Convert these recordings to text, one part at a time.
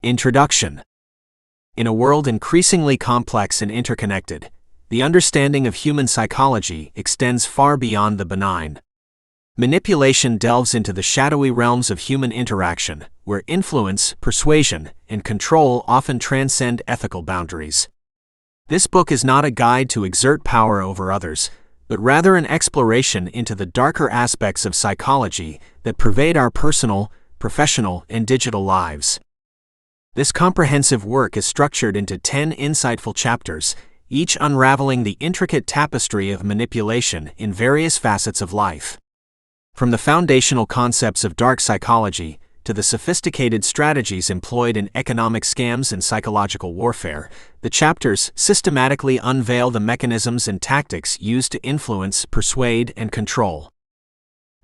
Introduction. In a world increasingly complex and interconnected, the understanding of human psychology extends far beyond the benign. Manipulation delves into the shadowy realms of human interaction, where influence, persuasion, and control often transcend ethical boundaries. This book is not a guide to exert power over others, but rather an exploration into the darker aspects of psychology that pervade our personal, professional, and digital lives. This comprehensive work is structured into 10 insightful chapters, each unraveling the intricate tapestry of manipulation in various facets of life. From the foundational concepts of dark psychology to the sophisticated strategies employed in economic scams and psychological warfare, the chapters systematically unveil the mechanisms and tactics used to influence, persuade, and control.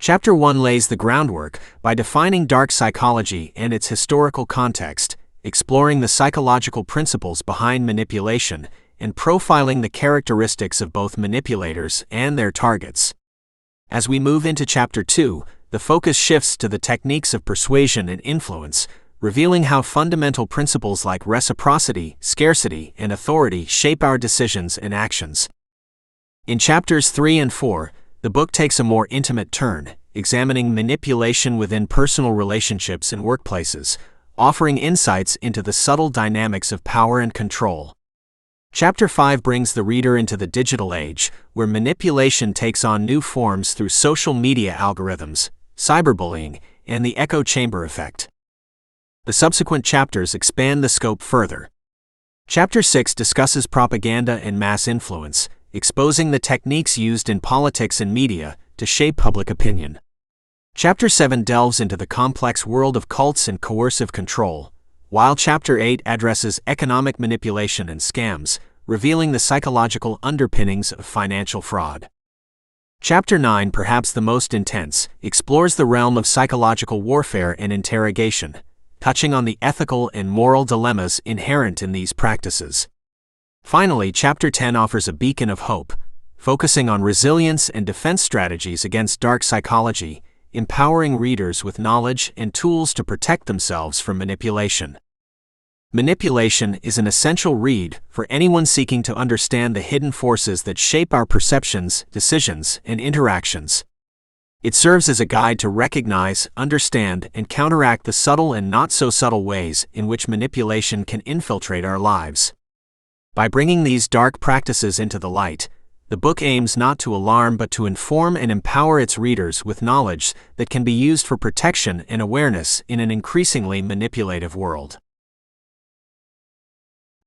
Chapter 1 lays the groundwork by defining dark psychology and its historical context, exploring the psychological principles behind manipulation, and profiling the characteristics of both manipulators and their targets. As we move into Chapter 2, the focus shifts to the techniques of persuasion and influence, revealing how fundamental principles like reciprocity, scarcity, and authority shape our decisions and actions. In Chapters 3 and 4, the book takes a more intimate turn, examining manipulation within personal relationships and workplaces, offering insights into the subtle dynamics of power and control. Chapter 5 brings the reader into the digital age, where manipulation takes on new forms through social media algorithms, cyberbullying, and the echo chamber effect. The subsequent chapters expand the scope further. Chapter 6 discusses propaganda and mass influence, exposing the techniques used in politics and media to shape public opinion. Chapter 7 delves into the complex world of cults and coercive control, while Chapter 8 addresses economic manipulation and scams, revealing the psychological underpinnings of financial fraud. Chapter 9, perhaps the most intense, explores the realm of psychological warfare and interrogation, touching on the ethical and moral dilemmas inherent in these practices. Finally, Chapter 10 offers a beacon of hope, focusing on resilience and defense strategies against dark psychology, empowering readers with knowledge and tools to protect themselves from manipulation. Manipulation is an essential read for anyone seeking to understand the hidden forces that shape our perceptions, decisions, and interactions. It serves as a guide to recognize, understand, and counteract the subtle and not-so-subtle ways in which manipulation can infiltrate our lives. By bringing these dark practices into the light, the book aims not to alarm but to inform and empower its readers with knowledge that can be used for protection and awareness in an increasingly manipulative world.